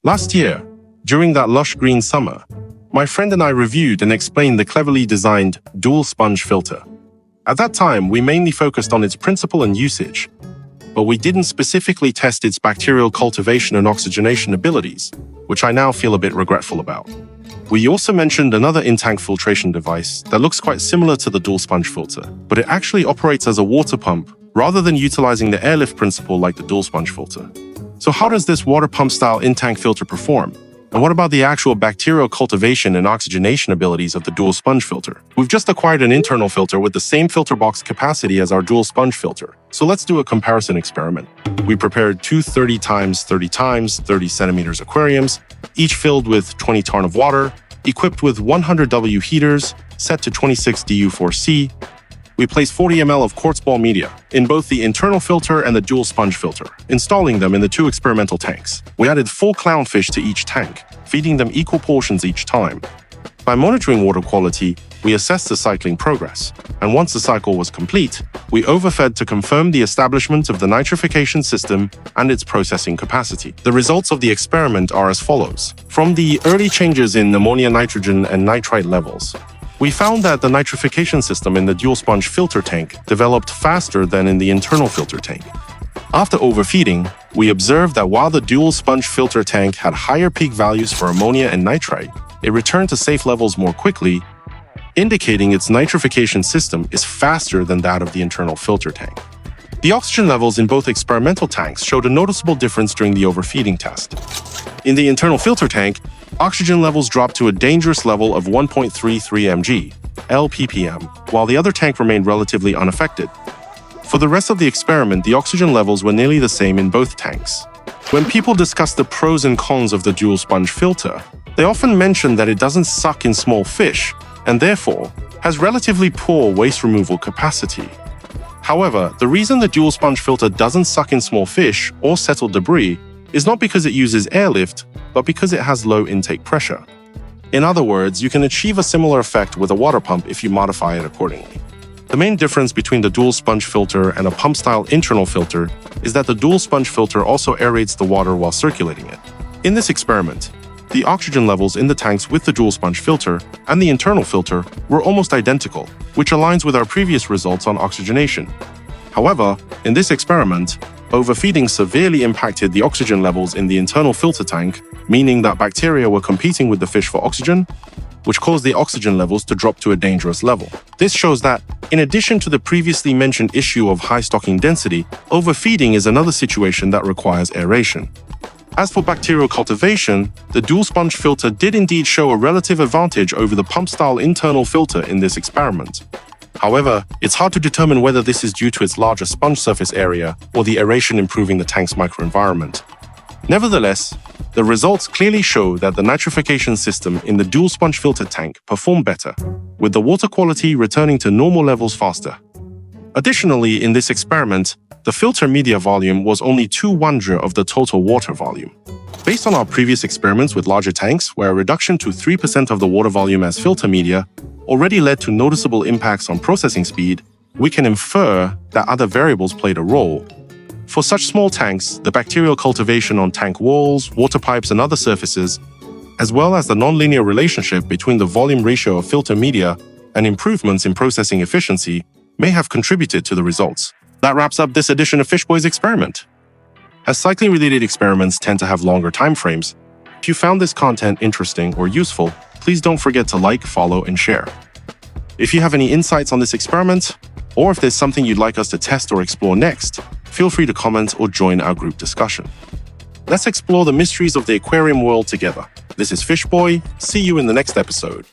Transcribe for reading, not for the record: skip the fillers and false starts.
Last year, during that lush green summer, my friend and I reviewed and explained the cleverly designed dual sponge filter. At that time, we mainly focused on its principle and usage, but we didn't specifically test its bacterial cultivation and oxygenation abilities, which I now feel a bit regretful about. We also mentioned another in-tank filtration device that looks quite similar to the dual sponge filter, but it actually operates as a water pump rather than utilizing the airlift principle like the dual sponge filter. So how does this water pump style in-tank filter perform? And what about the actual bacterial cultivation and oxygenation abilities of the dual sponge filter? We've just acquired an internal filter with the same filter box capacity as our dual sponge filter. So let's do a comparison experiment. We prepared two 30 x 30 x 30 centimeters aquariums, each filled with 20 tarn of water, equipped with 100 W heaters, set to 26 DU4C. We placed 40 ml of quartz ball media in both the internal filter and the dual sponge filter, installing them in the two experimental tanks. We added 4 clownfish to each tank, feeding them equal portions each time. By monitoring water quality, we assessed the cycling progress, and once the cycle was complete, we overfed to confirm the establishment of the nitrification system and its processing capacity. The results of the experiment are as follows. From the early changes in ammonia, nitrogen, and nitrite levels, we found that the nitrification system in the dual sponge filter tank developed faster than in the internal filter tank. After overfeeding, we observed that while the dual sponge filter tank had higher peak values for ammonia and nitrite, it returned to safe levels more quickly, indicating its nitrification system is faster than that of the internal filter tank. The oxygen levels in both experimental tanks showed a noticeable difference during the overfeeding test. In the internal filter tank, oxygen levels dropped to a dangerous level of 1.33 mg, LPPM, while the other tank remained relatively unaffected. For the rest of the experiment, the oxygen levels were nearly the same in both tanks. When people discuss the pros and cons of the dual sponge filter, they often mention that it doesn't suck in small fish and therefore has relatively poor waste removal capacity. However, the reason the dual sponge filter doesn't suck in small fish or settled debris is not because it uses airlift, but because it has low intake pressure. In other words, you can achieve a similar effect with a water pump if you modify it accordingly. The main difference between the dual sponge filter and a pump-style internal filter is that the dual sponge filter also aerates the water while circulating it. In this experiment, the oxygen levels in the tanks with the dual sponge filter and the internal filter were almost identical, which aligns with our previous results on oxygenation. However, in this experiment, overfeeding severely impacted the oxygen levels in the internal filter tank, meaning that bacteria were competing with the fish for oxygen, which caused the oxygen levels to drop to a dangerous level. This shows that, in addition to the previously mentioned issue of high stocking density, overfeeding is another situation that requires aeration. As for bacterial cultivation, the dual sponge filter did indeed show a relative advantage over the pump-style internal filter in this experiment. However, it's hard to determine whether this is due to its larger sponge surface area or the aeration improving the tank's microenvironment. Nevertheless, the results clearly show that the nitrification system in the dual sponge filter tank performed better, with the water quality returning to normal levels faster. Additionally, in this experiment, the filter media volume was only 2/100 of the total water volume. Based on our previous experiments with larger tanks, where a reduction to 3% of the water volume as filter media already led to noticeable impacts on processing speed, we can infer that other variables played a role. For such small tanks, the bacterial cultivation on tank walls, water pipes, and other surfaces, as well as the nonlinear relationship between the volume ratio of filter media and improvements in processing efficiency, may have contributed to the results. That wraps up this edition of Fishboy's experiment. As cycling-related experiments tend to have longer time frames, if you found this content interesting or useful, please don't forget to like, follow, and share. If you have any insights on this experiment, or if there's something you'd like us to test or explore next, feel free to comment or join our group discussion. Let's explore the mysteries of the aquarium world together. This is Fishboy. See you in the next episode.